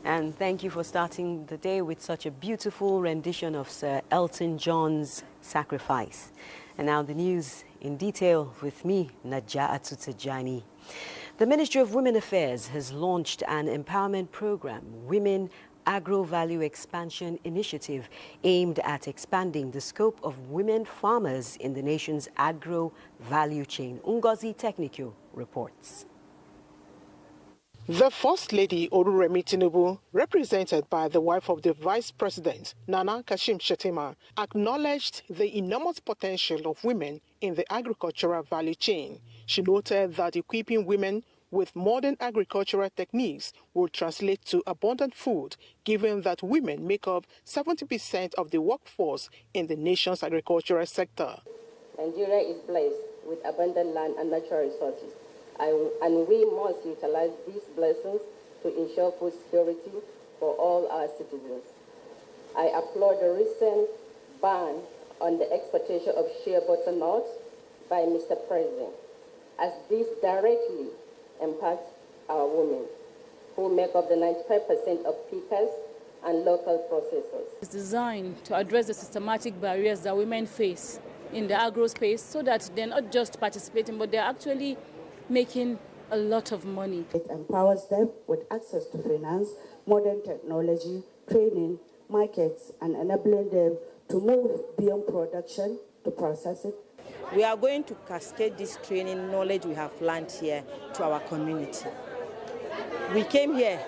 And thank you for starting the day with such a beautiful rendition of Sir Elton John's Sacrifice. And now the news in detail with me, Naja'atu Tejani. The Ministry of Women Affairs has launched an empowerment program, Women Agro-Value Expansion Initiative, aimed at expanding the scope of women farmers in the nation's agro-value chain. Ngozi Technico reports. The First Lady, Oluremi Tinubu, represented by the wife of the Vice President, Nana Kashim Shettima, acknowledged the enormous potential of women in the agricultural value chain. She noted that equipping women with modern agricultural techniques will translate to abundant food, given that women make up 70% of the workforce in the nation's agricultural sector. Nigeria is blessed with abundant land and natural resources. And we must utilize these blessings to ensure food security for all our citizens. I applaud the recent ban on the exportation of shea butter nuts by Mr. President, as this directly impacts our women, who make up the 95% of pickers and local processors. It's designed to address the systematic barriers that women face in the agro space so that they're not just participating, but they're actually making a lot of money. It empowers them with access to finance, modern technology, training, markets, and enabling them to move beyond production to process it. We are going to cascade this training knowledge we have learned here to our community. We came here,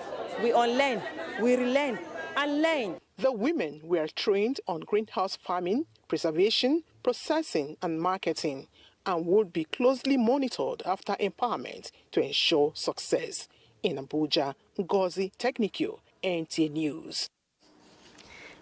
we unlearn, we relearn, and learn. The women were trained on greenhouse farming, preservation, processing, and marketing, and would be closely monitored after empowerment to ensure success. In Abuja, Ngozi Technico, NTA News.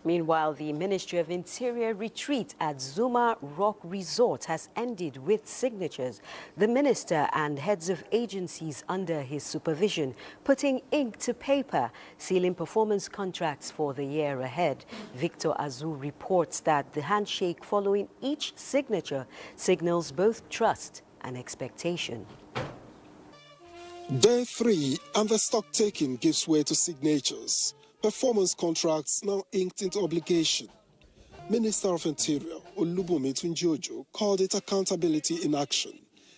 Meanwhile, the Ministry of Interior retreat at Zuma Rock Resort has ended with signatures. The minister and heads of agencies under his supervision putting ink to paper, sealing performance contracts for the year ahead. Victor Azu reports that the handshake following each signature signals both trust and expectation. Day 3 and the stock taking gives way to signatures. Performance contracts now inked into obligation. Minister of Interior Olubunmi Tunji-Ojo called it accountability in action.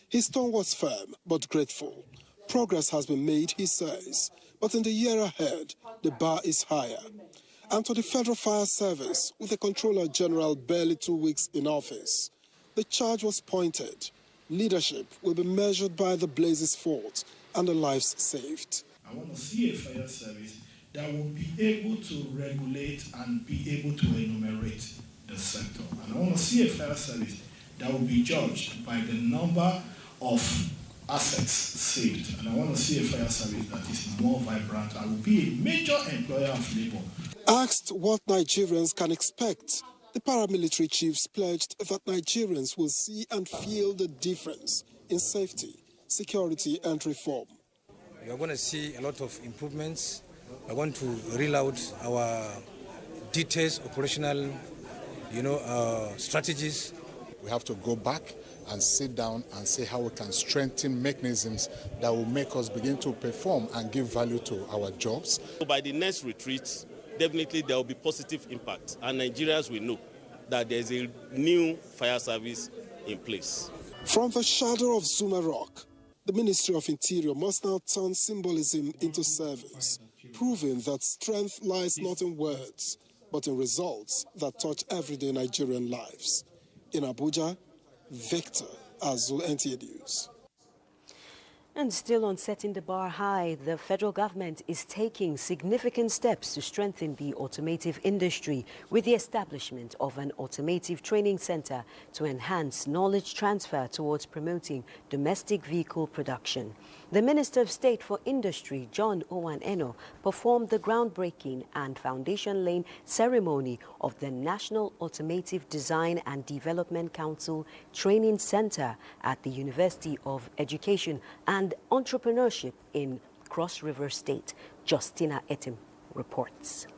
His tone was firm but grateful. Progress has been made, he says, but in the year ahead, the bar is higher. And to the Federal Fire Service, with the Controller General barely 2 weeks in office, the charge was pointed. Leadership will be measured by the blazes fought and the lives saved. I want to see a fire service that will be able to regulate and be able to enumerate the sector. And I want to see a fire service that will be judged by the number of assets saved. And I want to see a fire service that is more vibrant and will be a major employer of labor. Asked what Nigerians can expect, the paramilitary chiefs pledged that Nigerians will see and feel the difference in safety, security, and reform. We are going to see a lot of improvements. I want to reel out our details, operational, strategies. We have to go back and sit down and see how we can strengthen mechanisms that will make us begin to perform and give value to our jobs. By the next retreat, definitely there will be positive impact, and Nigerians will know that there is a new fire service in place. From the shadow of Zuma Rock, the Ministry of Interior must now turn symbolism into service, proving that strength lies not in words, but in results that touch everyday Nigerian lives. In Abuja, Victor Azu, NTA News. And still on setting the bar high, the federal government is taking significant steps to strengthen the automotive industry with the establishment of an automotive training center to enhance knowledge transfer towards promoting domestic vehicle production. The Minister of State for Industry, John Owan Eno, performed the groundbreaking and foundation-laying ceremony of the National Automotive Design and Development Council Training Center at the University of Education and Entrepreneurship in Cross River State. Justina Etim reports.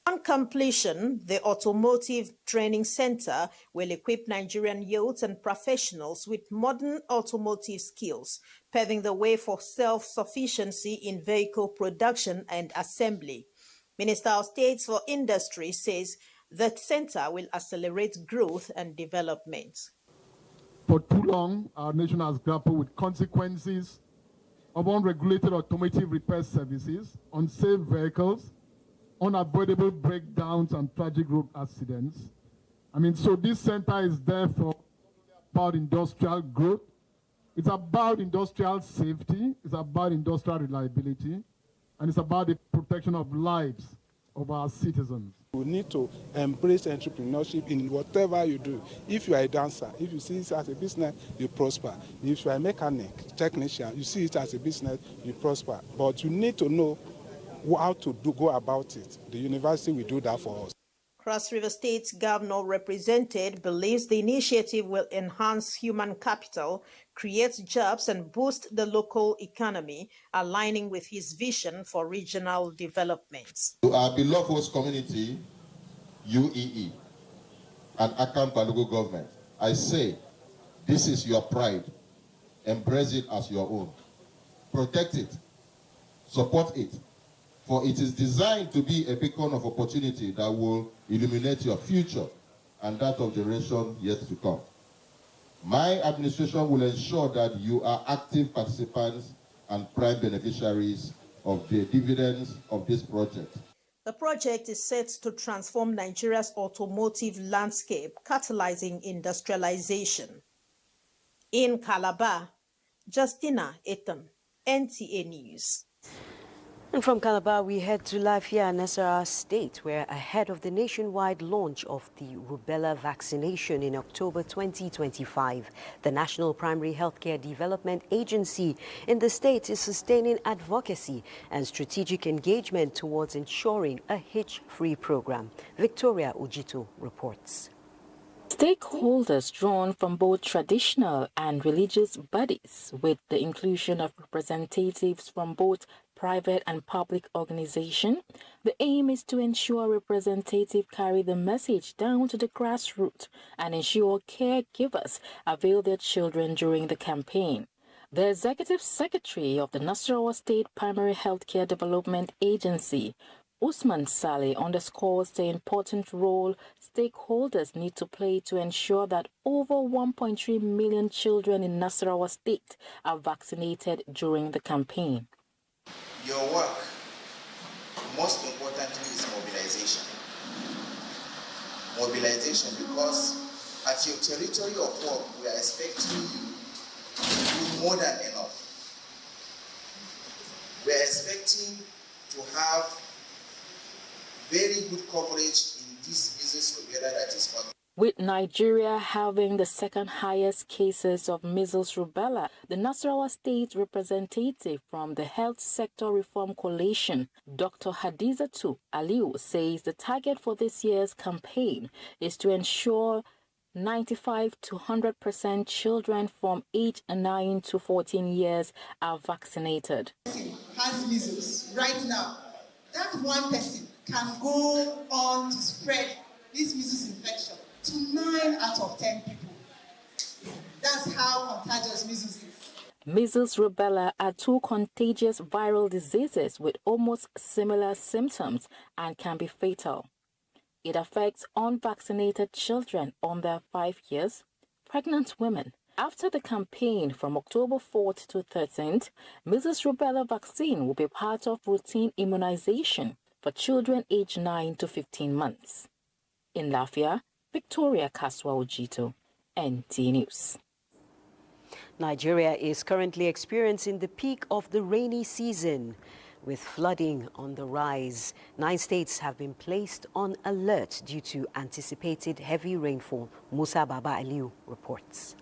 On completion, the Automotive Training Center will equip Nigerian youths and professionals with modern automotive skills, paving the way for self-sufficiency in vehicle production and assembly. Minister of State for Industry says the center will accelerate growth and development. For too long, our nation has grappled with consequences of unregulated automotive repair services, unsafe vehicles, unavoidable breakdowns and tragic road accidents. So this center is therefore about industrial growth. It's about industrial safety. It's about industrial reliability. And it's about the protection of lives of our citizens. We need to embrace entrepreneurship in whatever you do. If you are a dancer, if you see it as a business, you prosper. If you are a mechanic, technician, you see it as a business, you prosper. But you need to know how to go about it. The university will do that for us. Cross River State Governor represented believes the initiative will enhance human capital, create jobs, and boost the local economy, aligning with his vision for regional development. To our beloved host community, UEE, and Akamba local government, I say, this is your pride. Embrace it as your own. Protect it. Support it. For it is designed to be a beacon of opportunity that will illuminate your future and that of generation yet to come. My administration will ensure that you are active participants and prime beneficiaries of the dividends of this project. The project is set to transform Nigeria's automotive landscape, catalyzing industrialization. In Calabar, Justina Etan, NTA News. And from Calabar, we head to Lafia, Nasarawa State, where ahead of the nationwide launch of the rubella vaccination in October 2025, the National Primary Healthcare Development Agency in the state is sustaining advocacy and strategic engagement towards ensuring a hitch-free program. Victoria Ujito reports. Stakeholders drawn from both traditional and religious bodies, with the inclusion of representatives from both private and public organizations. The aim is to ensure representatives carry the message down to the grassroots and ensure caregivers avail their children during the campaign. The Executive Secretary of the Nasarawa State Primary Healthcare Development Agency, Usman Saleh, underscores the important role stakeholders need to play to ensure that over 1.3 million children in Nasarawa State are vaccinated during the campaign. Your work, most importantly, is mobilization. Mobilization, because at your territory of work, we are expecting you to do more than enough. We are expecting to have very good coverage in this business together that is coming. With Nigeria having the second highest cases of measles rubella, the Nasarawa State representative from the Health Sector Reform Coalition, Dr. Hadizatu Aliu, says the target for this year's campaign is to ensure 95 to 100% children from age 9 to 14 years are vaccinated. Has measles right now. That one person can go on to spread this measles infection to 9 out of 10 people. That's how contagious measles is. Measles rubella are two contagious viral diseases with almost similar symptoms and can be fatal. It affects unvaccinated children under 5 years, pregnant women. After the campaign from October 4th to 13th, measles rubella vaccine will be part of routine immunization for children aged 9 to 15 months. In Lafia, Victoria Kaswa Ojito, NTA News. Nigeria is currently experiencing the peak of the rainy season. With flooding on the rise, 9 states have been placed on alert due to anticipated heavy rainfall. Musa Baba Aliu reports.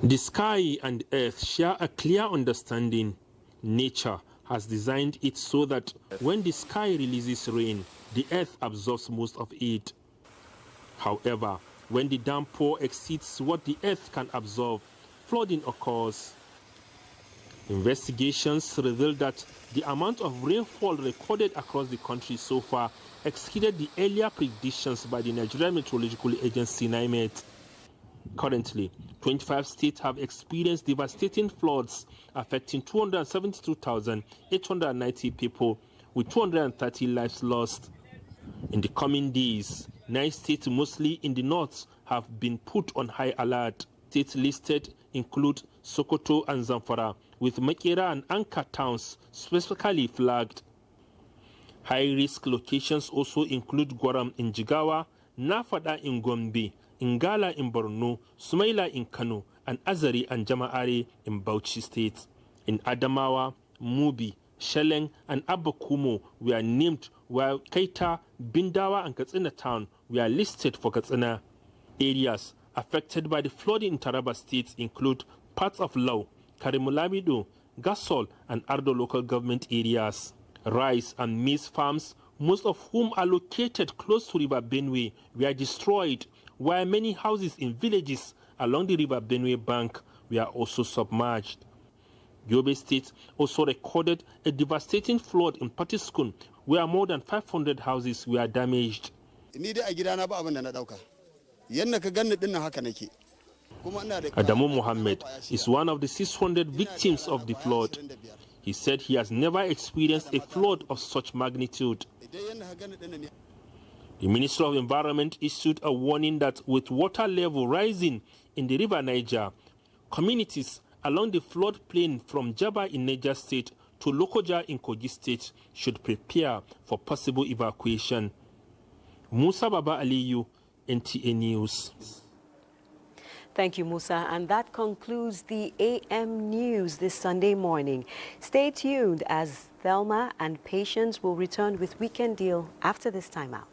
The sky and earth share a clear understanding. Nature has designed it so that when the sky releases rain, the earth absorbs most of it. However, when the downpour exceeds what the earth can absorb, flooding occurs. Investigations reveal that the amount of rainfall recorded across the country so far exceeded the earlier predictions by the Nigerian Meteorological Agency, NIMET. Currently, 25 states have experienced devastating floods affecting 272,890 people, with 230 lives lost. In the coming days, 9 states, mostly in the north, have been put on high alert. States listed include Sokoto and Zamfara, with Makera and Anka towns specifically flagged. High-risk locations also include Gwaram in Jigawa, Nafada in Gombe, Ngala in Borno, Sumaila in Kano, and Azari and Jama'are in Bauchi State. In Adamawa, Mubi, Sheleng, and Abakumo were named, while Keita, Bindawa, and Katsina Town were listed for Katsina. Areas affected by the flooding in Taraba State include parts of Lau, Karimulamido, Gasol, and Ardo local government areas. Rice and maize farms, most of whom are located close to River Benue, were destroyed, while many houses in villages along the River Benue bank were also submerged. Yobe State also recorded a devastating flood in Patiskun, where more than 500 houses were damaged. Adamu Mohammed is one of the 600 victims of the flood. He said he has never experienced a flood of such magnitude. The Ministry of Environment issued a warning that with water level rising in the River Niger, communities along the floodplain from Jaba in Niger State to Lokoja in Kogi State should prepare for possible evacuation. Musa Baba Aliyu, NTA News. Thank you, Musa. And that concludes the AM News this Sunday morning. Stay tuned as Thelma and Patience will return with Weekend Deal after this timeout.